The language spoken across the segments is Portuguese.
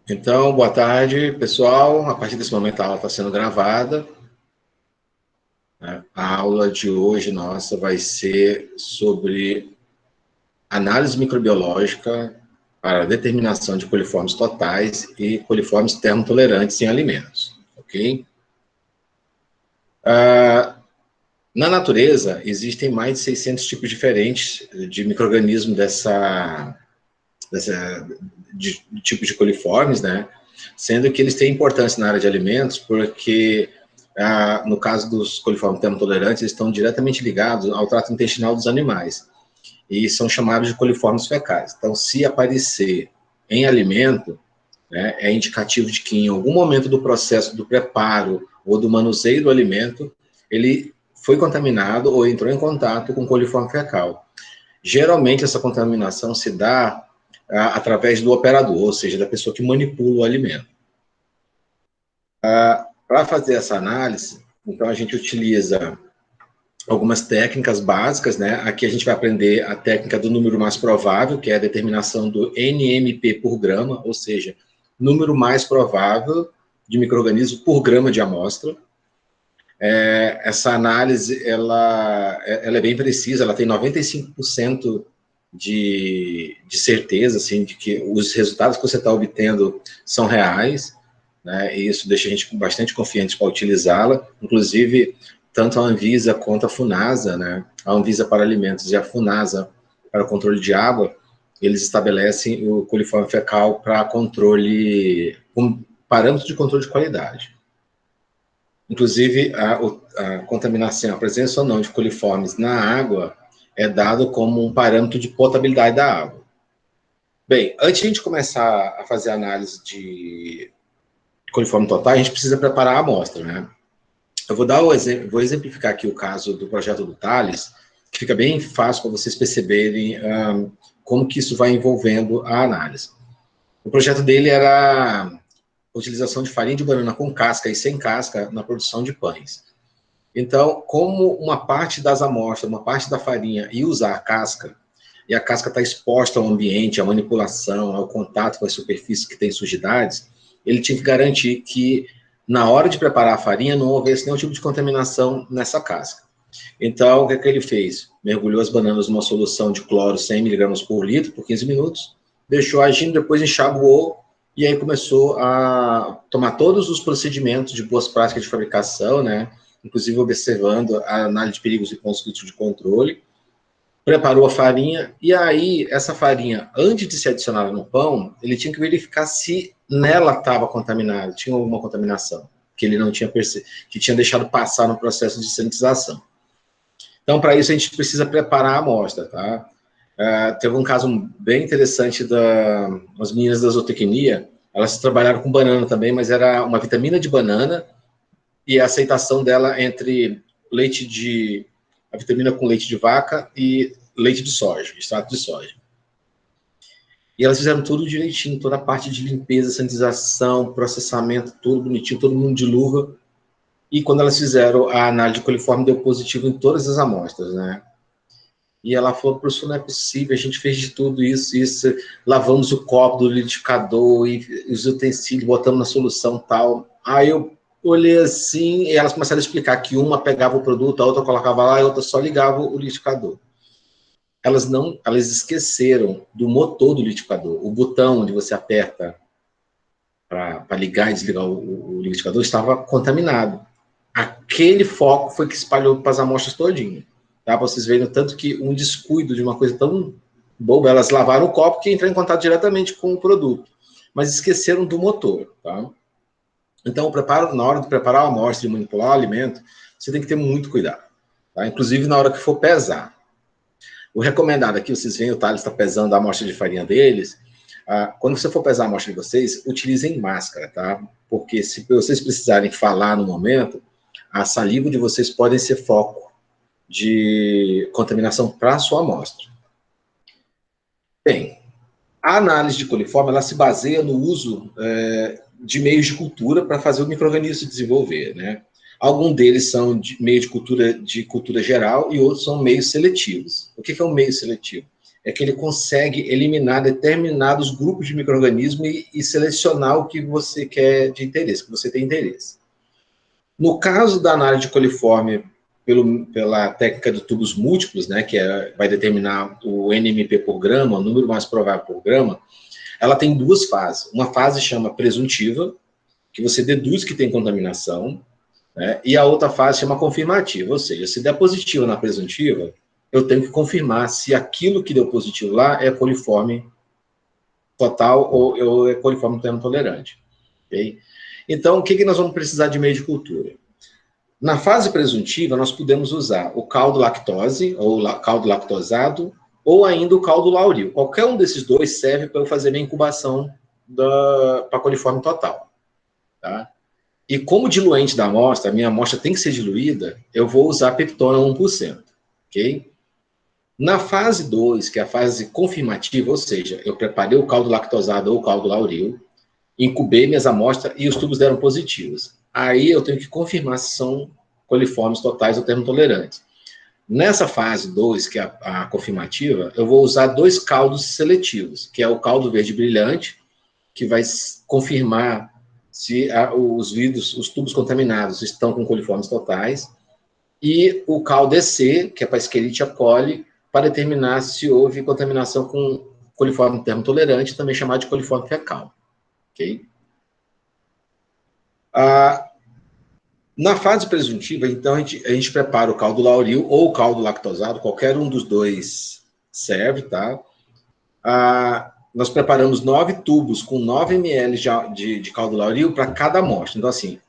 Então, boa tarde, pessoal. A partir desse momento a aula está sendo gravada, né? A aula de hoje nossa vai ser sobre análise microbiológica para determinação de coliformes totais e coliformes termotolerantes em alimentos, ok? Na natureza, existem mais de 600 tipos diferentes de micro-organismos de tipo de coliformes, né? Sendo que eles têm importância na área de alimentos, porque no caso dos coliformes termotolerantes, eles estão diretamente ligados ao trato intestinal dos animais e são chamados de coliformes fecais. Então, se aparecer em alimento, né, é indicativo de que em algum momento do processo do preparo ou do manuseio do alimento, ele foi contaminado ou entrou em contato com coliforme fecal. Geralmente, essa contaminação se dá através do operador, ou seja, da pessoa que manipula o alimento. Para fazer essa análise, então a gente utiliza algumas técnicas básicas, né? Aqui a gente vai aprender a técnica do número mais provável, que é a determinação do NMP por grama, ou seja, número mais provável de micro-organismo por grama de amostra. Essa análise, ela é bem precisa, ela tem 95% de certeza, assim, de que os resultados que você está obtendo são reais, né? E isso deixa a gente bastante confiante para utilizá-la. Inclusive, tanto a Anvisa quanto a Funasa, né? A Anvisa para alimentos e a Funasa para o controle de água, eles estabelecem o coliforme fecal para controle, um parâmetro de controle de qualidade. Inclusive, a contaminação, a presença ou não de coliformes na água é dado como um parâmetro de potabilidade da água. Bem, antes de a gente começar a fazer a análise de coliforme total, a gente precisa preparar a amostra, né? Eu vou dar o exemplo, vou exemplificar aqui o caso do projeto do Thales, que fica bem fácil para vocês perceberem como que isso vai envolvendo a análise. O projeto dele era a utilização de farinha de banana com casca e sem casca na produção de pães. Então, como uma parte das amostras, uma parte da farinha ia usar a casca, e a casca está exposta ao ambiente, à manipulação, ao contato com as superfícies que têm sujidades, ele tinha que garantir que, na hora de preparar a farinha, não houvesse nenhum tipo de contaminação nessa casca. Então, o que é que ele fez? Mergulhou as bananas numa solução de cloro 100 mg por litro por 15 minutos, deixou agindo, depois enxaguou, e aí começou a tomar todos os procedimentos de boas práticas de fabricação, né? Inclusive observando a análise de perigos e pontos críticos de controle, preparou a farinha, e aí essa farinha, antes de ser adicionada no pão, ele tinha que verificar se nela estava contaminado, tinha alguma contaminação, que ele não tinha percebido, que tinha deixado passar no processo de sanitização. Então, para isso, a gente precisa preparar a amostra, tá? Teve um caso bem interessante das meninas da zootecnia, elas trabalharam com banana também, mas era uma vitamina de banana, e a aceitação dela entre a vitamina com leite de vaca e leite de soja, extrato de soja. E elas fizeram tudo direitinho, toda a parte de limpeza, sanitização, processamento, tudo bonitinho, todo mundo de luva. E quando elas fizeram a análise de coliforme, deu positivo em todas as amostras, né? E ela falou, professor, não é possível, a gente fez de tudo isso, lavamos o copo do liquidificador e os utensílios, botamos na solução tal. Aí eu olhei assim, e elas começaram a explicar que uma pegava o produto, a outra colocava lá, e a outra só ligava o liquidificador. Elas esqueceram do motor do liquidificador. O botão onde você aperta para ligar e desligar o liquidificador estava contaminado. Aquele foco foi que espalhou para as amostras todinho. Tá? Para vocês verem o tanto que um descuido de uma coisa tão boba, elas lavaram o copo que entra em contato diretamente com o produto, mas esqueceram do motor. Tá? Então, na hora de preparar a amostra e manipular o alimento, você tem que ter muito cuidado. Tá? Inclusive na hora que for pesar. O recomendado aqui, vocês veem, o Thales está pesando a amostra de farinha deles. Quando você for pesar a amostra de vocês, utilizem máscara, tá? Porque se vocês precisarem falar no momento, a saliva de vocês pode ser foco de contaminação para a sua amostra. Bem, a análise de coliforme, ela se baseia no uso de meios de cultura para fazer o micro-organismo se desenvolver, né? Alguns deles são de meio de cultura geral e outros são meios seletivos. O que é um meio seletivo? é que ele consegue eliminar determinados grupos de micro-organismos e selecionar o que você quer de interesse, que você tem interesse. No caso da análise de coliforme pela técnica de tubos múltiplos, né, que vai determinar o NMP por grama, o número mais provável por grama, ela tem duas fases. Uma fase chama presuntiva, que você deduz que tem contaminação, né, e a outra fase chama confirmativa, ou seja, se der positivo na presuntiva, eu tenho que confirmar se aquilo que deu positivo lá é coliforme total ou é coliforme termotolerante. Okay? Então, o que nós vamos precisar de meio de cultura? Na fase presuntiva, nós podemos usar o caldo lactose, ou caldo lactosado, ou ainda o caldo lauril. Qualquer um desses dois serve para eu fazer minha incubação para coliforme total. Tá? E como diluente da amostra, a minha amostra tem que ser diluída, eu vou usar peptona 1%. Ok? Na fase 2, que é a fase confirmativa, ou seja, eu preparei o caldo lactosado ou o caldo lauril, incubei minhas amostras e os tubos deram positivos. Aí eu tenho que confirmar se são coliformes totais ou termotolerantes. Nessa fase 2, que é a confirmativa, eu vou usar dois caldos seletivos, que é o caldo verde brilhante, que vai confirmar se os tubos contaminados estão com coliformes totais, e o caldo EC, que é para Escherichia coli, para determinar se houve contaminação com coliforme termotolerante, também chamado de coliforme fecal. Okay? Na fase presuntiva, então, a gente prepara o caldo lauril ou o caldo lactosado, qualquer um dos dois serve, tá? Nós preparamos 9 tubos com 9 ml de caldo lauril para cada amostra. Então, assim,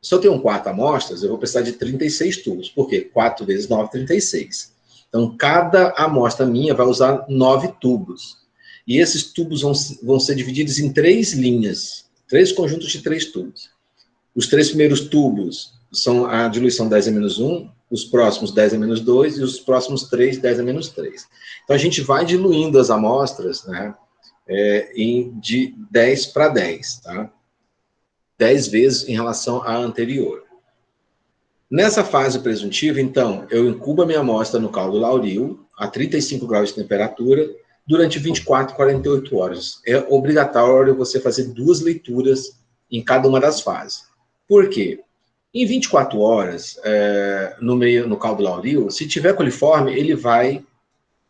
se eu tenho 4 amostras, eu vou precisar de 36 tubos. Por quê? 4 vezes 9, 36. Então, cada amostra minha vai usar 9 tubos. E esses tubos vão ser divididos em 3 linhas, 3 conjuntos de 3 tubos. Os 3 primeiros tubos são a diluição 10 a menos 1, os próximos 10 a menos 2 e os próximos 3, 10 a menos 3. Então, a gente vai diluindo as amostras, né, de 10 para 10, tá? 10 vezes em relação à anterior. Nessa fase presuntiva, então, eu incubo a minha amostra no caldo lauril, a 35 graus de temperatura, durante 24 a 48 horas. É obrigatório você fazer 2 leituras em cada uma das fases. Por quê? Em 24 horas, no caldo lauril, se tiver coliforme, ele vai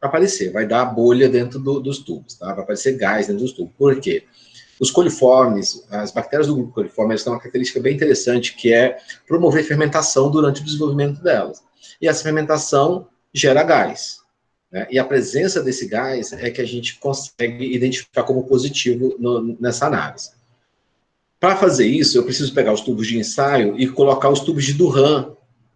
aparecer, vai dar bolha dentro dos tubos, tá? Vai aparecer gás dentro dos tubos. Por quê? Os coliformes, as bactérias do grupo coliforme, elas têm uma característica bem interessante, que é promover fermentação durante o desenvolvimento delas. E essa fermentação gera gás, né? E a presença desse gás é que a gente consegue identificar como positivo nessa análise. Para fazer isso, eu preciso pegar os tubos de ensaio e colocar os tubos de Duran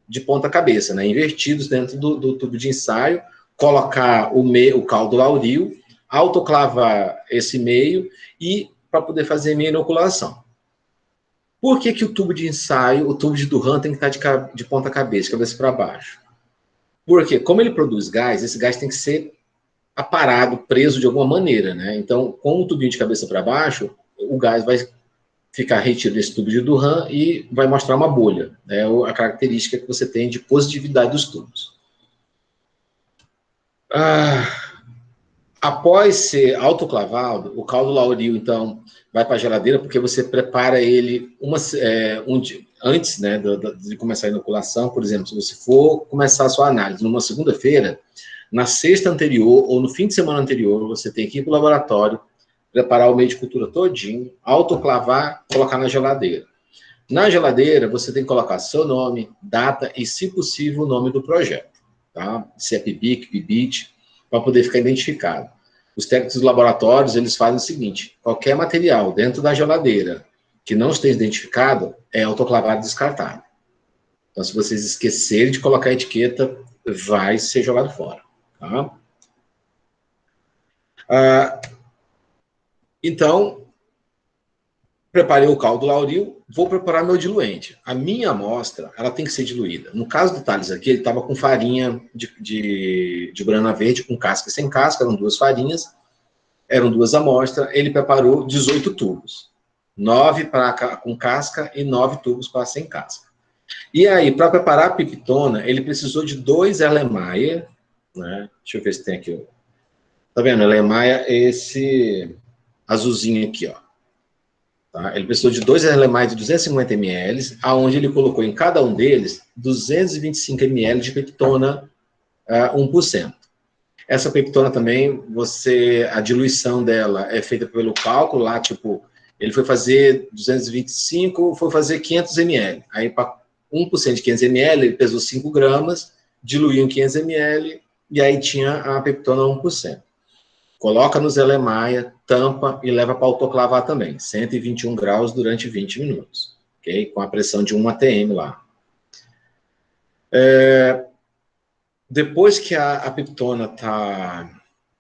de ponta cabeça, né, invertidos dentro do tubo de ensaio, colocar o caldo lauril, autoclavar esse meio e para poder fazer minha inoculação. Por que o tubo de ensaio, o tubo de Duran tem que estar de ponta cabeça para baixo? Porque, como ele produz gás, esse gás tem que ser aparado, preso de alguma maneira, né? Então, com o tubinho de cabeça para baixo, o gás vai ficar retido desse tubo de Duran e vai mostrar uma bolha, né? A característica que você tem de positividade dos tubos. Após ser autoclavado, o caldo lauril, então, vai para a geladeira, porque você prepara ele antes, né, de começar a inoculação. Por exemplo, se você for começar a sua análise numa segunda-feira, na sexta anterior ou no fim de semana anterior, você tem que ir para o laboratório, preparar o meio de cultura todinho, autoclavar, colocar na geladeira. Na geladeira, você tem que colocar seu nome, data e, se possível, o nome do projeto, tá? Se é PIBIC, PIBIT, para poder ficar identificado. Os técnicos dos laboratórios, eles fazem o seguinte: qualquer material dentro da geladeira que não esteja identificado é autoclavado e descartado. Então, se vocês esquecerem de colocar a etiqueta, vai ser jogado fora, tá? Então, preparei o caldo lauril, vou preparar meu diluente. A minha amostra, ela tem que ser diluída. No caso do Thales aqui, ele estava com farinha de banana verde, com casca e sem casca, eram 2 farinhas, eram 2 amostras, ele preparou 18 tubos. 9 com casca e 9 tubos para sem casca. E aí, para preparar a peptona, ele precisou de 2 Erlenmeyer, né? Deixa eu ver se tem aqui Tá vendo? A Ellemaia é esse azulzinho aqui, ó. Tá? Ele precisou de 2 Ellemaia de 250 ml, aonde ele colocou em cada um deles 225 ml de peptona 1%. Essa peptona também, a diluição dela é feita pelo cálculo lá, tipo, ele foi fazer 225, foi fazer 500 ml. Aí, para 1% de 500 ml, ele pesou 5 gramas, diluiu em 500 ml, e aí tinha a peptona 1%. Coloca no Zé Maia, tampa e leva para autoclavar também. 121 graus durante 20 minutos. Ok? Com a pressão de 1 atm lá. Depois que a peptona está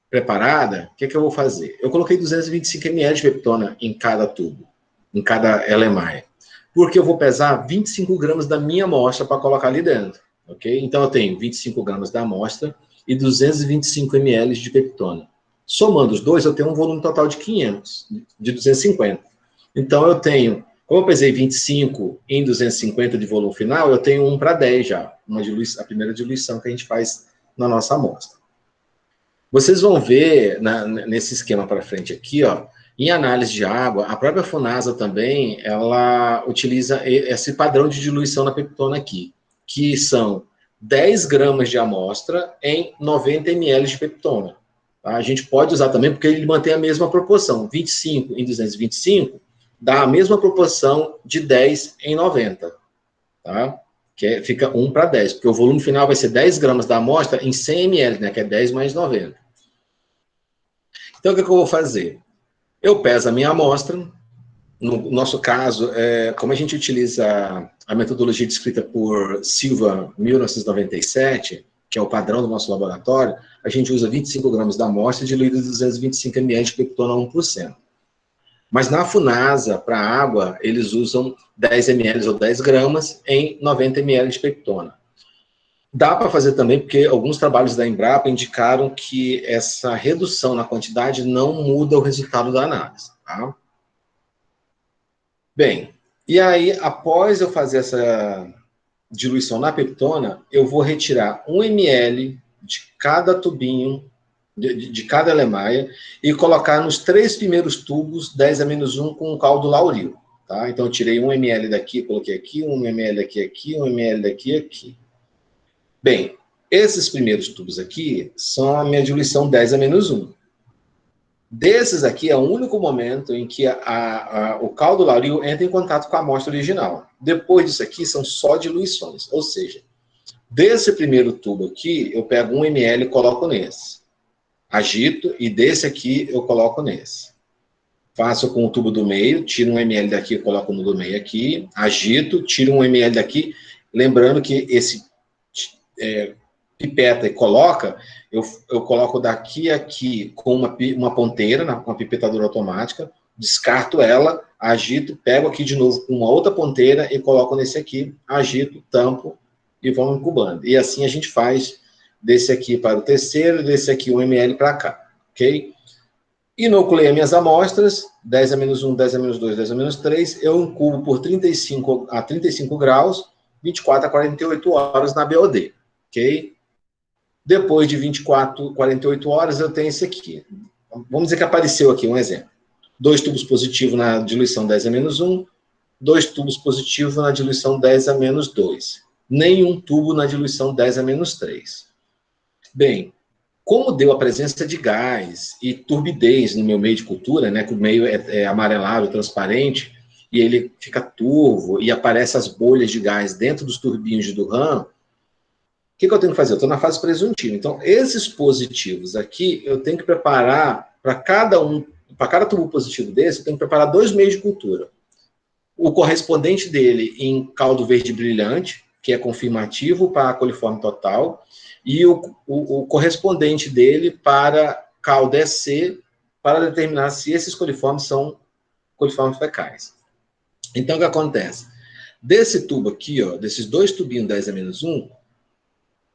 preparada, o que eu vou fazer? Eu coloquei 225 ml de peptona em cada tubo, em cada Ellemaia. Porque eu vou pesar 25 gramas da minha amostra para colocar ali dentro. Ok? Então eu tenho 25 gramas da amostra e 225 ml de peptona. Somando os dois, eu tenho um volume total de 500, de 250. Então, eu tenho, como eu pesei 25 em 250 de volume final, eu tenho 1 para 10 já, a primeira diluição que a gente faz na nossa amostra. Vocês vão ver nesse esquema para frente aqui, ó, em análise de água, a própria Funasa também, ela utiliza esse padrão de diluição na peptona aqui, que são 10 gramas de amostra em 90 ml de peptona. A gente pode usar também, porque ele mantém a mesma proporção. 25 em 225 dá a mesma proporção de 10 em 90. Tá? Fica 1 para 10, porque o volume final vai ser 10 gramas da amostra em 100 ml, né? Que é 10 mais 90. Então, o que eu vou fazer? Eu peso a minha amostra. No nosso caso, como a gente utiliza a metodologia descrita por Silva, 1997, que é o padrão do nosso laboratório, a gente usa 25 gramas da amostra diluída em 225 ml de peptona 1%. Mas na Funasa, para água, eles usam 10 ml ou 10 gramas em 90 ml de peptona. Dá para fazer também, porque alguns trabalhos da Embrapa indicaram que essa redução na quantidade não muda o resultado da análise. Tá? Bem, e aí, após eu fazer essa diluição na peptona, eu vou retirar 1 ml de cada tubinho, de cada Ellemaia, e colocar nos 3 primeiros tubos 10 a menos 1 com caldo Lauril. Tá? Então, eu tirei 1 ml daqui, coloquei aqui, 1 ml aqui, 1 ml daqui, aqui. Bem, esses primeiros tubos aqui são a minha diluição 10 a menos 1. Desses aqui é o único momento em que o caldo Lauril entra em contato com a amostra original. Depois disso aqui são só diluições, ou seja, desse primeiro tubo aqui, eu pego 1 ml e coloco nesse. Agito, e desse aqui eu coloco nesse. Faço com o tubo do meio, tiro 1 ml daqui e coloco no do meio aqui. Agito, tiro 1 ml daqui. Lembrando que esse pipeta e coloca, eu coloco daqui a aqui com uma ponteira, com uma pipetadora automática, descarto ela, agito, pego aqui de novo com uma outra ponteira e coloco nesse aqui, agito, tampo e vamos incubando. E assim a gente faz desse aqui para o terceiro, desse aqui 1 ml para cá, ok? Inoculei as minhas amostras, 10 a menos 1, 10 a menos 2, 10 a menos 3, eu incubo por 35 a 35 graus, 24 a 48 horas na BOD, ok? Depois de 24, 48 horas, eu tenho esse aqui. Vamos dizer que apareceu aqui um exemplo. 2 tubos positivos na diluição 10 a menos 1, 2 tubos positivos na diluição 10 a menos 2. Nenhum tubo na diluição 10 a menos 3. Bem, como deu a presença de gás e turbidez no meu meio de cultura, né, que o meio é amarelado, transparente, e ele fica turvo, e aparecem as bolhas de gás dentro dos turbinhos de Durham, o que eu tenho que fazer? Eu estou na fase presuntiva. Então, esses positivos aqui, eu tenho que preparar para cada tubo positivo desse, eu tenho que preparar 2 meios de cultura. O correspondente dele em caldo verde brilhante, que é confirmativo para a coliforme total, e o correspondente dele para caldo EC, para determinar se esses coliformes são coliformes fecais. Então, o que acontece? Desse tubo aqui, ó, desses 2 tubinhos 10 a menos 1,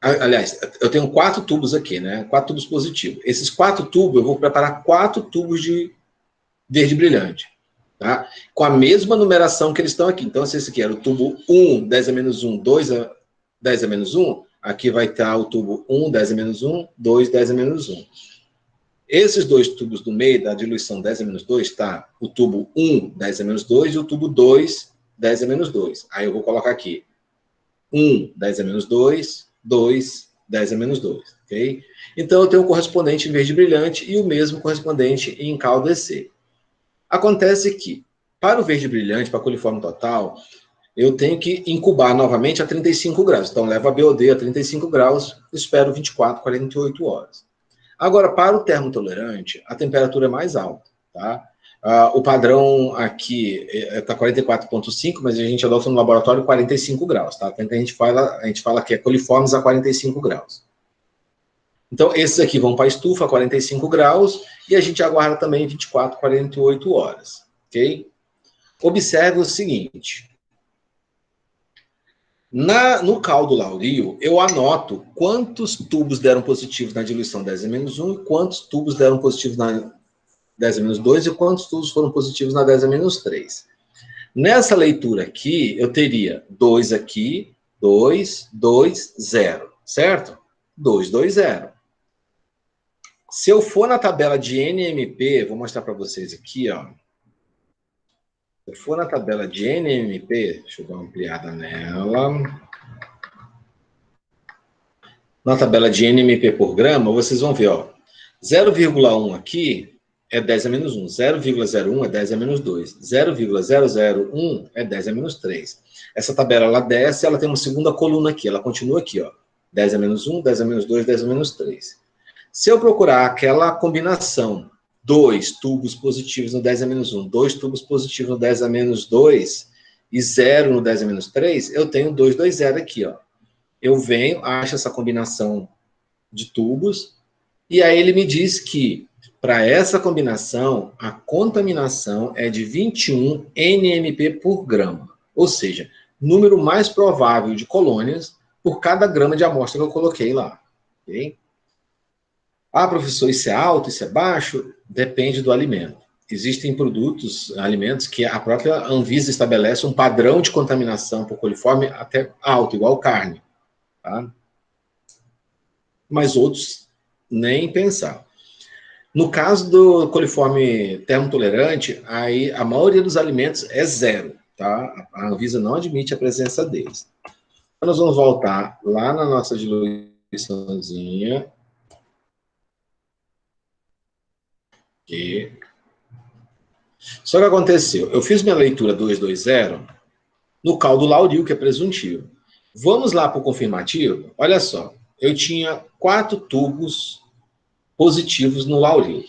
aliás, eu tenho 4 tubos aqui, né? 4 tubos positivos. Esses 4 tubos, eu vou preparar 4 tubos de verde brilhante, tá? Com a mesma numeração que eles estão aqui. Então, se esse aqui era o tubo 1, 10 a menos 1, 2, 10 a menos 1, aqui vai estar o tubo 1, 10 a menos 1, 2, 10 a menos 1. Esses dois tubos do meio da diluição 10 a menos 2, tá? O tubo 1, 10 a menos 2, e o tubo 2, 10 a menos 2. Aí eu vou colocar aqui 1, 10 a menos 2, 2, 10 a menos 2, ok? Então eu tenho o correspondente em verde brilhante e o mesmo correspondente em cal DC. Acontece que, para o verde brilhante, para a coliforme total, eu tenho que incubar novamente a 35 graus. Então, levo a BOD a 35 graus, espero 24, 48 horas. Agora, para o termotolerante, a temperatura é mais alta, tá? O padrão aqui está 44,5, mas a gente adota no laboratório 45 graus, tá? Então, a gente fala que é coliformes a 45 graus. Então, esses aqui vão para a estufa a 45 graus e a gente aguarda também 24, 48 horas, ok? Observe o seguinte. No caldo laurio, eu anoto quantos tubos deram positivos na diluição 10 a menos 1 e quantos tubos deram positivos na 10 a menos 2 e quantos tubos foram positivos na 10 a menos 3. Nessa leitura aqui, eu teria 2 aqui, 2, 2, 0, certo? 2, 2, 0. Se eu for na tabela de NMP, vou mostrar para vocês aqui, ó. Se eu for na tabela de NMP, deixa eu dar uma ampliada nela. Na tabela de NMP por grama, vocês vão ver, ó, 0,1 aqui é 10 a menos 1, 0,01 é 10 a menos 2, 0,001 é 10 a menos 3. Essa tabela, ela desce, ela tem uma segunda coluna aqui, ela continua aqui, ó, 10 a menos 1, 10 a menos 2, 10 a menos 3. Se eu procurar aquela combinação, 2 tubos positivos no 10 a menos 1, 2 tubos positivos no 10 a menos 2 e 0 no 10 a menos 3, eu tenho 2, 2, 0 aqui, ó. Eu venho, acho essa combinação de tubos, e aí ele me diz que, para essa combinação, a contaminação é de 21 NMP por grama. Ou seja, número mais provável de colônias por cada grama de amostra que eu coloquei lá. Ok? Ah, professor, isso é alto, isso é baixo? Depende do alimento. Existem produtos, alimentos, que a própria Anvisa estabelece um padrão de contaminação por coliforme até alto, igual carne. Tá? Mas outros, nem pensar. No caso do coliforme termotolerante, aí a maioria dos alimentos é 0, tá? A Anvisa não admite a presença deles. Então, nós vamos voltar lá na nossa diluiçãozinha. E... Só que aconteceu, eu fiz minha leitura 220 no caldo laurio, que é presuntivo. Vamos lá para o confirmativo? Olha só, eu tinha 4 tubos positivos no laurio.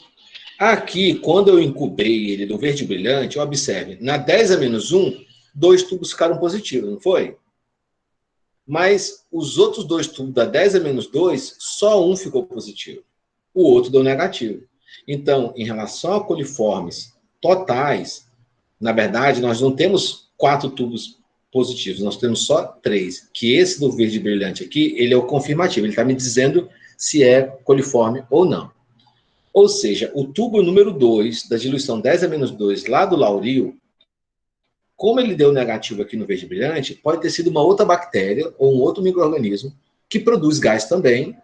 Aqui, quando eu incubei ele do verde brilhante, observe, na 10 a menos 1, 2 tubos ficaram positivos, não foi? Mas os outros 2 tubos da 10 a menos 2, só um ficou positivo. O outro deu negativo. Então, em relação a coliformes totais, na verdade, nós não temos 4 tubos positivos, nós temos só 3. Que esse do verde brilhante aqui, ele é o confirmativo, ele está me dizendo se é coliforme ou não. Ou seja, o tubo número 2 da diluição 10 a menos 2 lá do laurio, como ele deu negativo aqui no verde brilhante, pode ter sido uma outra bactéria ou um outro micro-organismo que produz gás também,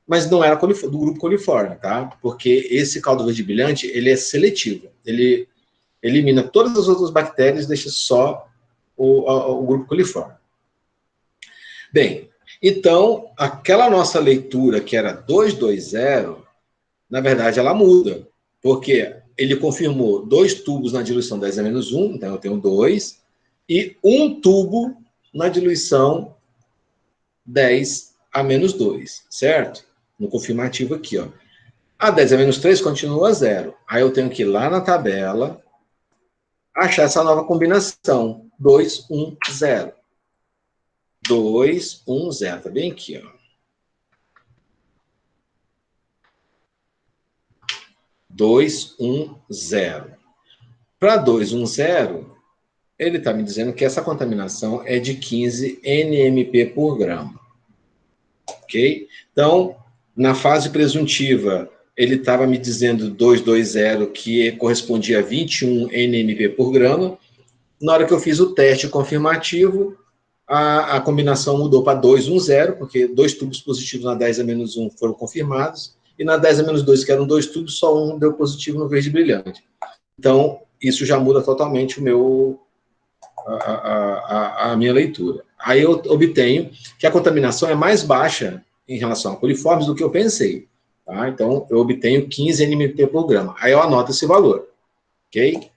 mas não era do grupo coliforme, tá? Porque esse caldo verde brilhante, ele é seletivo. Ele elimina todas as outras bactérias e deixa só o grupo coliforme. Bem, então, aquela nossa leitura que era 220, na verdade, ela muda, porque ele confirmou 2 tubos na diluição 10 a menos 1, então eu tenho 2, e 1 tubo na diluição 10 a menos 2, certo? No confirmativo aqui, ó. A 10 a menos 3 continua 0. Aí eu tenho que ir lá na tabela, achar essa nova combinação, 2, 1, 0. 2, 1, 0, tá bem aqui, ó. 2, 1, 0. Para 2, 1, 0, ele está me dizendo que essa contaminação é de 15 NMP por grama. Ok? Então, na fase presuntiva, ele estava me dizendo 220, que correspondia a 21 NMP por grama. Na hora que eu fiz o teste confirmativo, a combinação mudou para 210, porque 2 tubos positivos na 10 a menos 1 foram confirmados, e na 10-2, que eram 2 tubos, só um deu positivo no verde brilhante. Então, isso já muda totalmente a minha leitura. Aí eu obtenho que a contaminação é mais baixa em relação a coliformes do que eu pensei. Tá? Então, eu obtenho 15 NMP por grama. Aí eu anoto esse valor. Ok?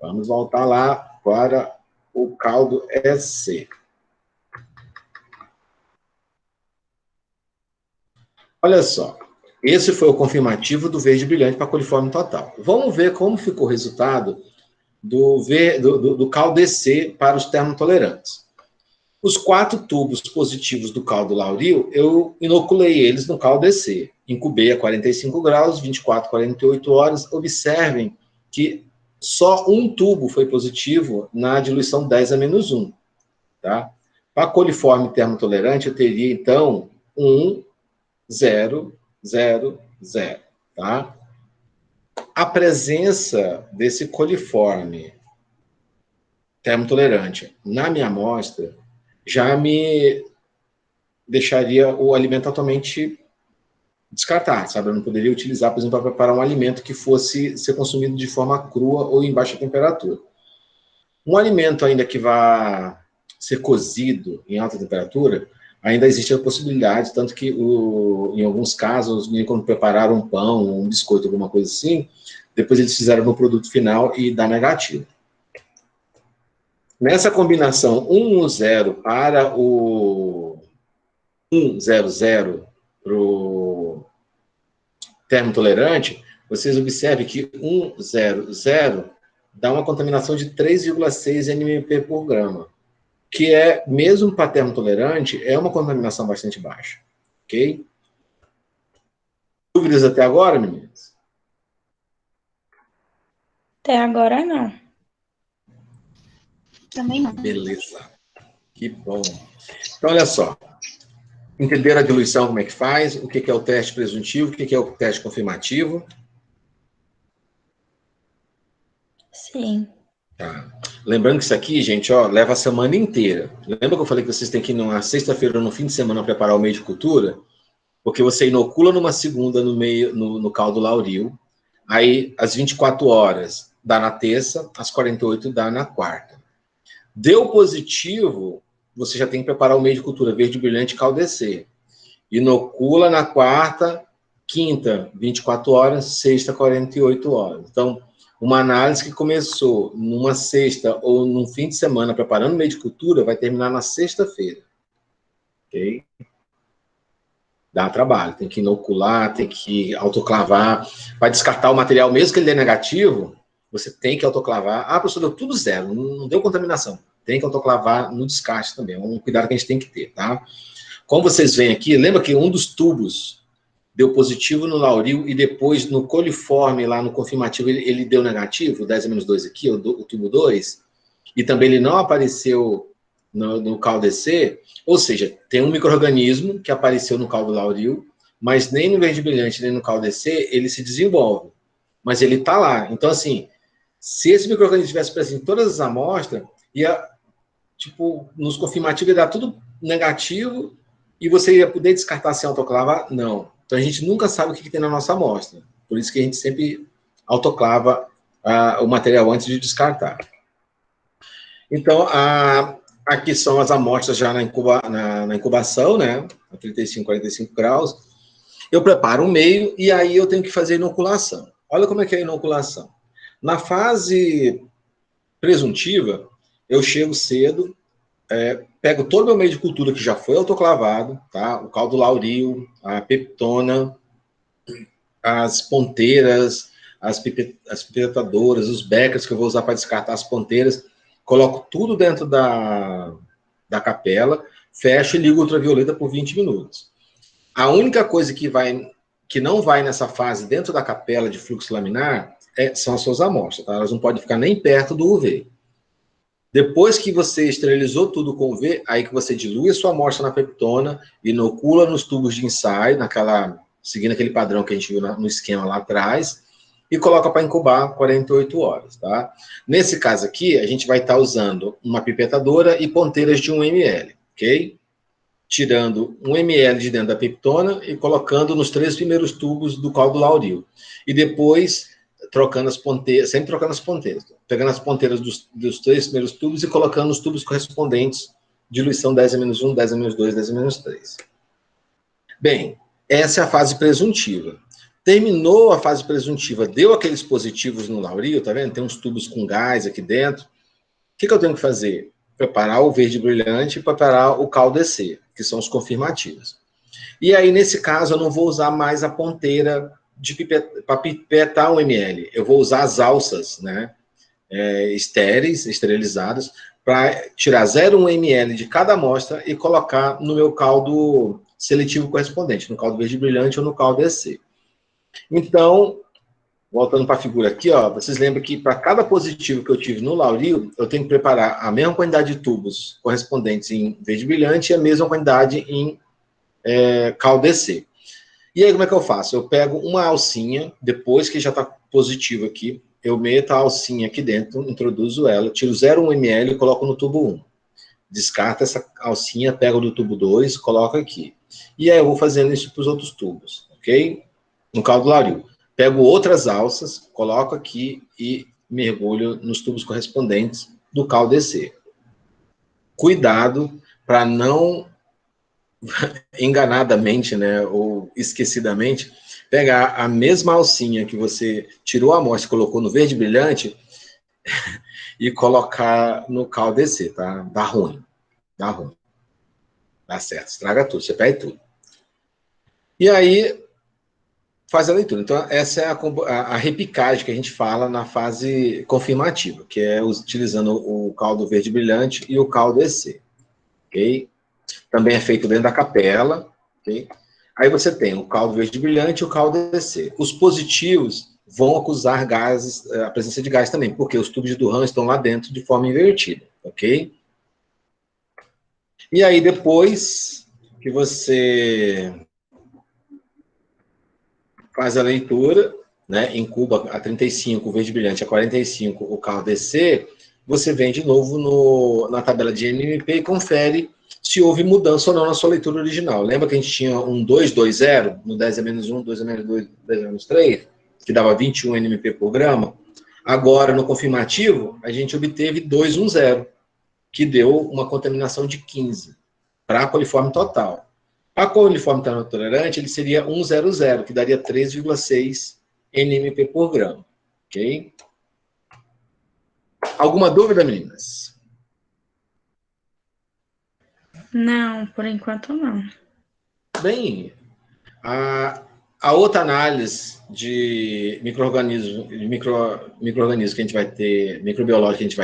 Vamos voltar lá para o caldo EC. Olha só. Esse foi o confirmativo do verde brilhante para coliforme total. Vamos ver como ficou o resultado do caldo EC para os termotolerantes. Os 4 tubos positivos do caldo Lauril, eu inoculei eles no caldo EC. Incubei a 45 graus, 24, 48 horas. Observem que só um tubo foi positivo na diluição 10-1. Tá? Para coliforme termotolerante, eu teria, então, 1, 0, 0, 0. Tá? A presença desse coliforme termotolerante na minha amostra já me deixaria o alimento totalmente descartado, sabe? Eu não poderia utilizar, por exemplo, para preparar um alimento que fosse ser consumido de forma crua ou em baixa temperatura. Um alimento ainda que vá ser cozido em alta temperatura, ainda existe a possibilidade, tanto que em alguns casos, quando prepararam um pão, um biscoito, alguma coisa assim, depois eles fizeram no produto final e dá negativo. Nessa combinação 1-0 para o 1-0-0 para o termotolerante, vocês observem que 1-0-0 dá uma contaminação de 3,6 NMP por grama, que é, mesmo para termotolerante, é uma contaminação bastante baixa. Ok? Dúvidas até agora, meninas? Até agora, não. Também não. Beleza. Que bom. Então, olha só. Entenderam a diluição, como é que faz? O que é o teste presuntivo? O que é o teste confirmativo? Sim. Tá. Lembrando que isso aqui, gente, ó, leva a semana inteira. Lembra que eu falei que vocês têm que ir numa sexta-feira ou no fim de semana preparar o meio de cultura? Porque você inocula numa segunda no caldo Lauril, aí às 24 horas dá na terça, às 48 dá na quarta. Deu positivo, você já tem que preparar o meio de cultura verde brilhante caldo EC. Inocula na quarta, quinta, 24 horas, sexta, 48 horas. Então, uma análise que começou numa sexta ou num fim de semana preparando meio de cultura vai terminar na sexta-feira. Ok? Dá trabalho, tem que inocular, tem que autoclavar. Para descartar o material, mesmo que ele dê negativo, você tem que autoclavar. Ah, professor, deu tudo zero, não deu contaminação. Tem que autoclavar no descarte também. É um cuidado que a gente tem que ter, tá? Como vocês veem aqui, lembra que um dos tubos deu positivo no Lauril e depois no coliforme, lá no confirmativo, ele deu negativo, 10-2 aqui, o tubo 2, e também ele não apareceu no caldo EC, ou seja, tem um micro-organismo que apareceu no caldo Lauril, mas nem no verde brilhante, nem no caldo EC, ele se desenvolve, mas ele está lá. Então, assim, se esse micro-organismo tivesse presente em todas as amostras, ia, tipo, nos confirmativos ia dar tudo negativo e você ia poder descartar sem autoclavar? Não. Então, a gente nunca sabe o que tem na nossa amostra. Por isso que a gente sempre autoclava o material antes de descartar. Então, aqui são as amostras já na incubação, né? A 35, 45 graus. Eu preparo o meio e aí eu tenho que fazer a inoculação. Olha como é que é a inoculação. Na fase presuntiva, eu chego cedo, pego todo o meu meio de cultura que já foi autoclavado, tá? O caldo Lauril, a peptona, as ponteiras, as pipetadoras, os beckers que eu vou usar para descartar as ponteiras, coloco tudo dentro da capela, fecho e ligo ultravioleta por 20 minutos. A única coisa que não vai nessa fase dentro da capela de fluxo laminar são as suas amostras, tá? Elas não podem ficar nem perto do UV. Depois que você esterilizou tudo com UV, aí que você dilui a sua amostra na peptona, inocula nos tubos de ensaio, seguindo aquele padrão que a gente viu no esquema lá atrás, e coloca para incubar 48 horas, tá? Nesse caso aqui, a gente vai estar usando uma pipetadora e ponteiras de 1 ml, ok? tirando 1 ml de dentro da peptona e colocando nos 3 primeiros tubos do caldo lauril. E depois trocando as ponteiras, sempre trocando as ponteiras, pegando as ponteiras dos 3 primeiros tubos e colocando os tubos correspondentes, diluição 10-1, 10-2, 10-3. Bem, essa é a fase presuntiva. Terminou a fase presuntiva, deu aqueles positivos no lauril, tá vendo? Tem uns tubos com gás aqui dentro. O que eu tenho que fazer? Preparar o verde brilhante e preparar o caldo EC, que são os confirmativos. E aí, nesse caso, eu não vou usar mais a ponteira para pipetar 1 ml. Eu vou usar as alças, né? Estéreis, esterilizadas, para tirar 0,1 ml de cada amostra e colocar no meu caldo seletivo correspondente, no caldo verde brilhante ou no caldo EC. Então, voltando para a figura aqui, ó, vocês lembram que para cada positivo que eu tive no lauril, eu tenho que preparar a mesma quantidade de tubos correspondentes em verde brilhante e a mesma quantidade em caldo EC. E aí, como é que eu faço? Eu pego uma alcinha, depois que já está positivo aqui, eu meto a alcinha aqui dentro, introduzo ela, tiro 0,1 ml e coloco no tubo 1. Descarta essa alcinha, pego do tubo 2, coloco aqui. E aí eu vou fazendo isso para os outros tubos, ok? No caldo lauril. Pego outras alças, coloco aqui e mergulho nos tubos correspondentes do caldo EC. Cuidado para não enganadamente, né, ou esquecidamente, pegar a mesma alcinha que você tirou a amostra e colocou no verde brilhante e colocar no caldo EC, tá? Dá ruim. Dá ruim. Dá certo. Estraga tudo. Você perde tudo. E aí, faz a leitura. Então, essa é a repicagem que a gente fala na fase confirmativa, que é utilizando o caldo verde brilhante e o caldo EC. Ok? Também é feito dentro da capela. Ok? Aí você tem o caldo verde brilhante e o caldo EC. Os positivos vão acusar gases, a presença de gás também, porque os tubos de Durham estão lá dentro de forma invertida, ok? E aí depois que você faz a leitura, né, incuba a 35, o verde brilhante a 45, o caldo EC, você vem de novo na tabela de NMP e confere se houve mudança ou não na sua leitura original. Lembra que a gente tinha um 220 no 10-1, 2-2, 10-3, que dava 21 NMP por grama? Agora, no confirmativo, a gente obteve 210, que deu uma contaminação de 15 para a coliforme total. A coliforme tolerante, ele seria 100, que daria 3,6 NMP por grama. Ok? Alguma dúvida, meninas? Não, por enquanto não. Bem, a outra análise de micro-organismo que a gente vai ter, microbiológico que a gente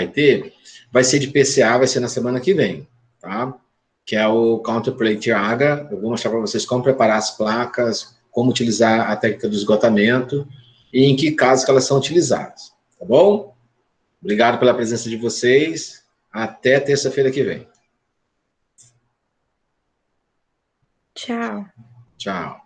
vai ser de PCA, vai ser na semana que vem, tá? Que é o Counterplate AGA. Eu vou mostrar para vocês como preparar as placas, como utilizar a técnica do esgotamento e em que casos que elas são utilizadas, tá bom? Obrigado pela presença de vocês. Até terça-feira que vem. Tchau. Tchau.